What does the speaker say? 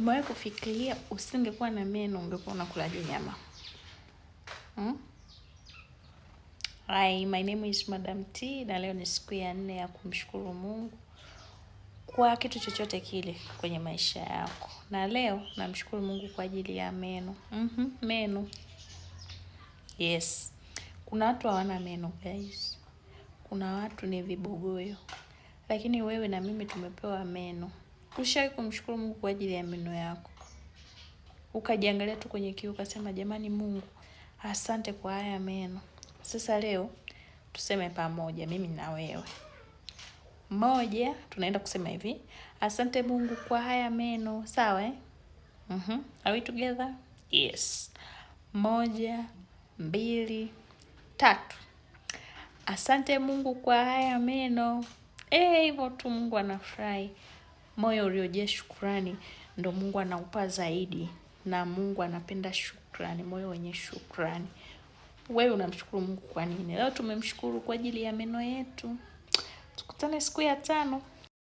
Umewahi kufikiria usingekuwa na meno ungekuwa unakulaje nyama? Hi, my name is Madam T na leo ni siku ya 4 ya kumshukuru Mungu kwa kitu chochote kile kwenye maisha yako. Na leo namshukuru Mungu kwa ajili ya meno. Meno. Yes. Kuna watu hawana meno, guys. Kuna watu ni vibogoyo. Lakini wewe na mimi tumepewa meno. Ushawahi kumshukuru Mungu kwa ajili ya meno yako? Ukajiangalia tu kwenye kioo ukasema, jamani Mungu, asante kwa haya meno. Sasa leo tuseme pamoja, mimi na wewe. Moja, tunaenda kusema hivi, asante Mungu kwa haya meno. Sawa eh? Are we together? Yes. 1, 2, 3. Asante Mungu kwa haya meno. Hivyo tu Mungu anafurahi. Moyo uliojaa shukrani ndo Mungu anaupa zaidi. Na Mungu anapenda shukrani, moyo wenye shukrani. Wewe unamshukuru Mungu kwa nini? Leo tumemshukuru kwa ajili ya meno yetu. Tukutane siku ya 5.